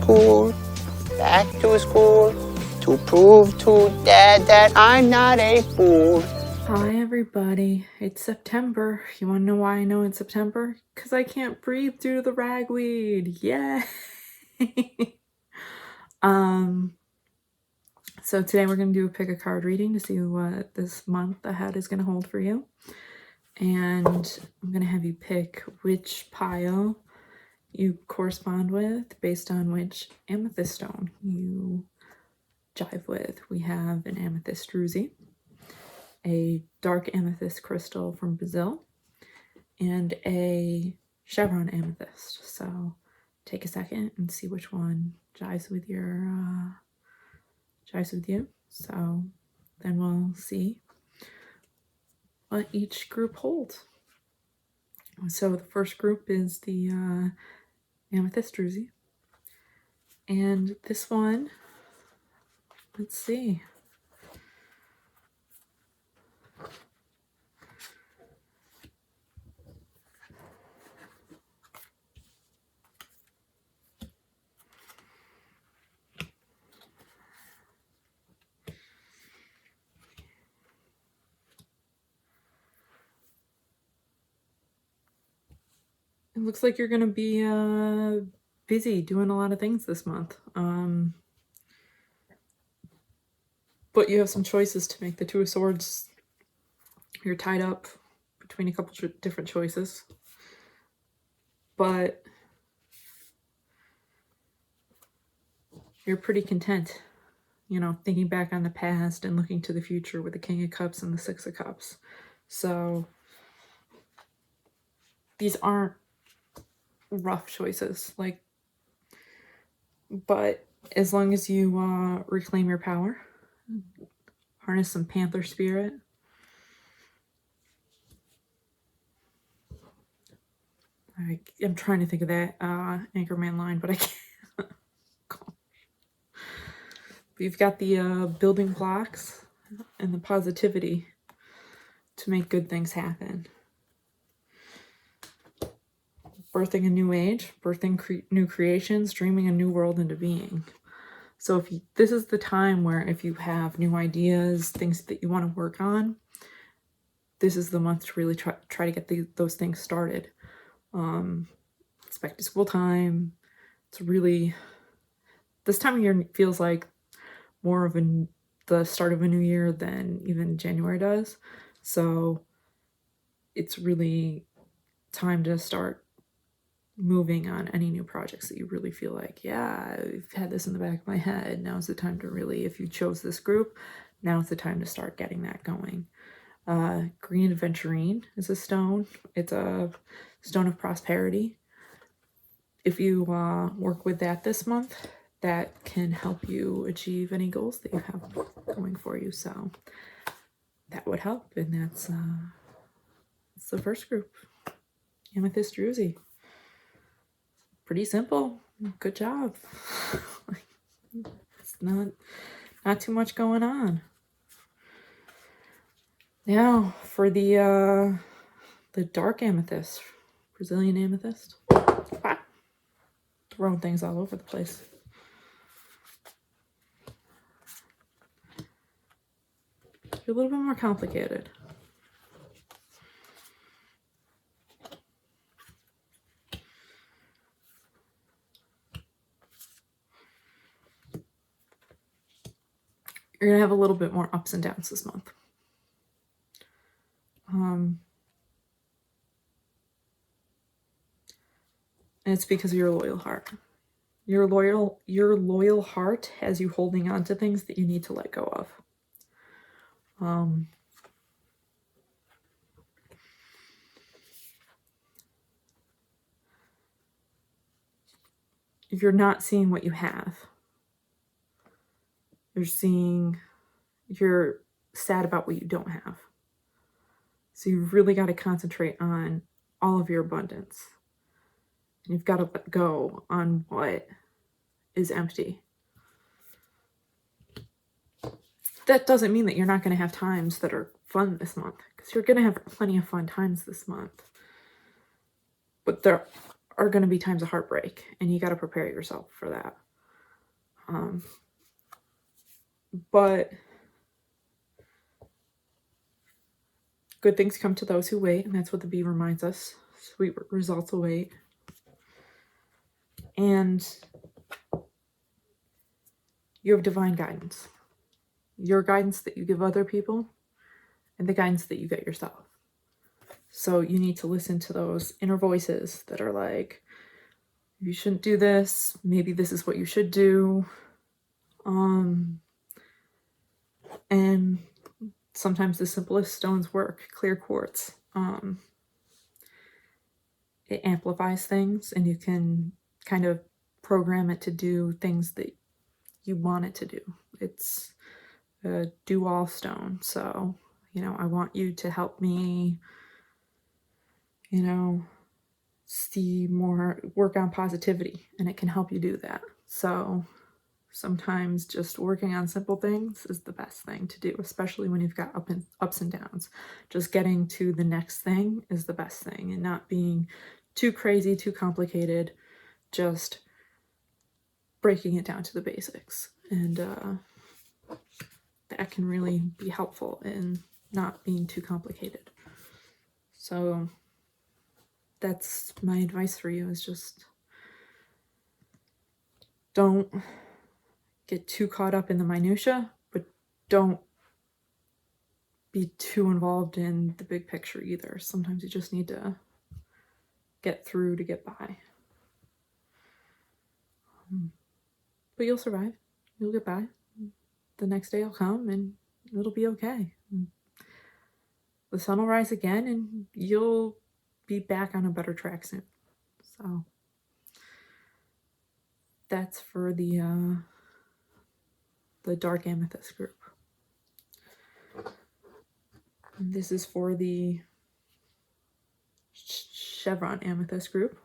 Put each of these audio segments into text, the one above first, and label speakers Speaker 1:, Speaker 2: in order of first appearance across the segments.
Speaker 1: school, back to school, to prove to Dad that I'm not a fool.
Speaker 2: Hi everybody, it's September. You want to know why I know it's September? Because I can't breathe due to the ragweed. Yay! So today we're going to do a pick a card reading to see what this month ahead is going to hold for you. And I'm going to have you pick which pile you correspond with based on which amethyst stone you jive with. We have an Amethyst Druzy, a dark amethyst crystal from Brazil, and a Chevron Amethyst. So take a second and see which one jives with you. So then we'll see what each group holds. So the first group is the Amethyst Druzy, and this one, let's see. It looks like you're going to be busy doing a lot of things this month. But you have some choices to make. The Two of Swords, you're tied up between a couple different choices. But you're pretty content, you know, thinking back on the past and looking to the future with the King of Cups and the Six of Cups. So these aren't rough choices, like, but as long as you reclaim your power, harness some panther spirit, I'm trying to think of that Anchorman line, but I can't. You've got the building blocks and the positivity to make good things happen. Birthing a new age, birthing new creations, dreaming a new world into being. So if this is the time where if you have new ideas, things that you want to work on, this is the month to really try to get those things started. It's back to school time. It's really, this time of year feels like more of the start of a new year than even January does. So it's really time to start moving on any new projects that you really feel like, yeah, I've had this in the back of my head. Now's the time to really, if you chose this group, now's the time to start getting that going. Green Aventurine is a stone. It's a stone of prosperity. If you work with that this month, that can help you achieve any goals that you have going for you. So that would help. And that's the first group, Amethyst Druzy. Pretty simple. Good job. It's not too much going on. Now for the dark amethyst, Brazilian amethyst. Ah, throwing things all over the place. You're a little bit more complicated. You're going to have a little bit more ups and downs this month. And it's because of your loyal heart. Your loyal heart has you holding on to things that you need to let go of. You're not seeing what you have. You're sad about what you don't have. So you've really got to concentrate on all of your abundance. You've got to let go on what is empty. That doesn't mean that you're not going to have times that are fun this month, because you're going to have plenty of fun times this month. But there are going to be times of heartbreak, and you got to prepare yourself for that. But good things come to those who wait, and that's what the bee reminds us. Sweet results await. And you have divine guidance. Your guidance that you give other people and the guidance that you get yourself. So you need to listen to those inner voices that are like, you shouldn't do this. Maybe this is what you should do. And sometimes the simplest stones work. Clear quartz. It amplifies things, and you can kind of program it to do things that you want it to do. It's a do-all stone. So, I want you to help me, see more, work on positivity, and it can help you do that. So sometimes just working on simple things is the best thing to do, especially when you've got ups and downs. Just getting to the next thing is the best thing, and not being too crazy, too complicated, just breaking it down to the basics. And that can really be helpful in not being too complicated. So that's my advice for you, is just don't get too caught up in the minutia, but don't be too involved in the big picture either. Sometimes you just need to get through to get by. But you'll survive. You'll get by. The next day will come and it'll be okay. The sun will rise again and you'll be back on a better track soon. So that's for the dark amethyst group. And this is for the Chevron Amethyst group.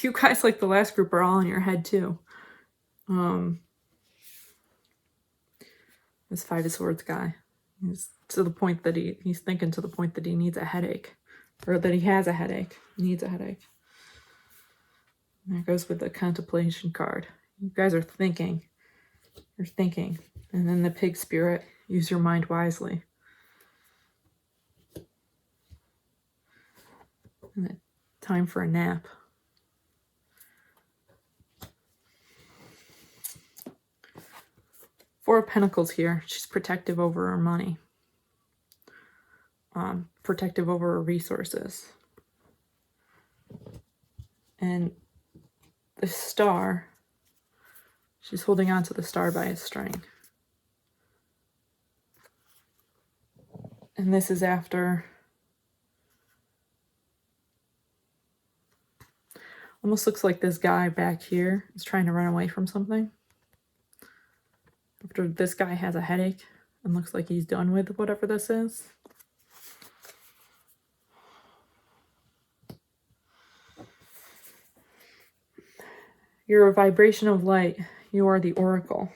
Speaker 2: You guys, like the last group, are all in your head too. This Five of Swords guy, he's to the point that he's thinking to the point that he needs a headache, or that he has a headache, needs a headache. And that goes with the contemplation card. You guys are thinking. You're thinking. And then the pig spirit, use your mind wisely. And time for a nap. Four of Pentacles here. She's protective over her money. Protective over her resources. And the star, she's holding on to the star by a string. And this is after, almost looks like this guy back here is trying to run away from something. After this guy has a headache and looks like he's done with whatever this is. You're a vibration of light. You are the oracle,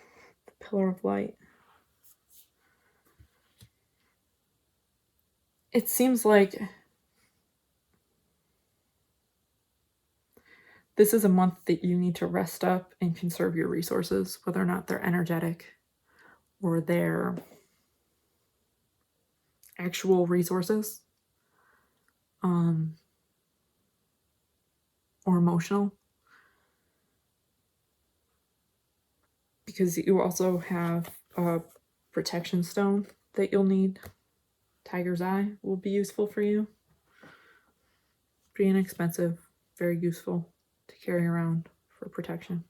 Speaker 2: the pillar of light. It seems like this is a month that you need to rest up and conserve your resources, whether or not they're energetic or they're actual resources, or emotional. Because you also have a protection stone that you'll need. Tiger's Eye will be useful for you. Pretty inexpensive, very useful to carry around for protection.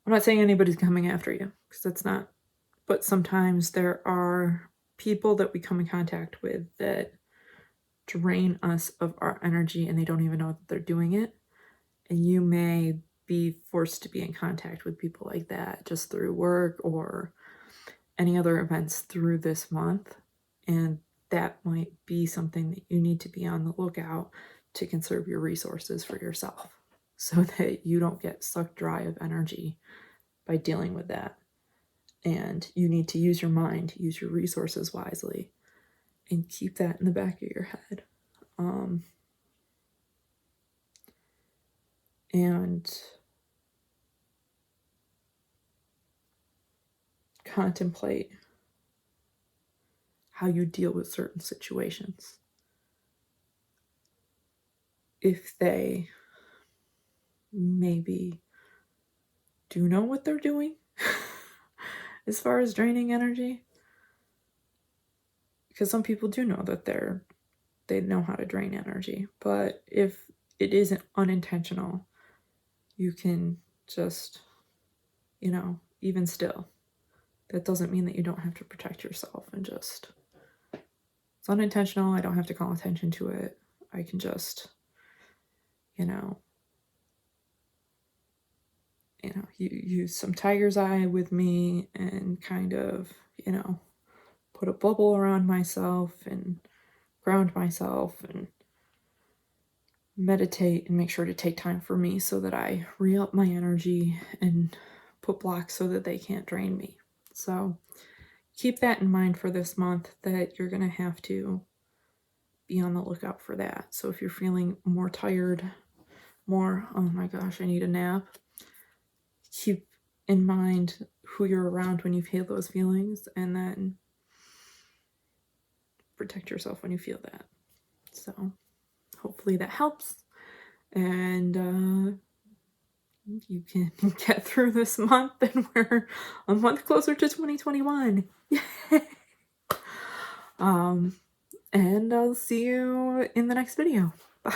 Speaker 2: I'm not saying anybody's coming after you, because that's not, but sometimes there are people that we come in contact with that drain us of our energy and they don't even know that they're doing it. And you may be forced to be in contact with people like that just through work or any other events through this month. And that might be something that you need to be on the lookout to conserve your resources for yourself. so that you don't get sucked dry of energy by dealing with that. And you need to use your mind, use your resources wisely, and keep that in the back of your head. And contemplate how you deal with certain situations. If they maybe do know what they're doing as far as draining energy, because some people do know that they know how to drain energy, but if it isn't unintentional, you can just, even still, that doesn't mean that you don't have to protect yourself and just, it's unintentional, I don't have to call attention to it, I can just, use some tiger's eye with me and kind of, put a bubble around myself and ground myself and meditate and make sure to take time for me so that I re-up my energy and put blocks so that they can't drain me. So keep that in mind for this month, that you're going to have to be on the lookout for that. So if you're feeling more tired, more, oh my gosh, I need a nap, keep in mind who you're around when you feel those feelings, and then protect yourself when you feel that. So hopefully that helps, and you can get through this month, and we're a month closer to 2021. And I'll see you in the next video. Bye.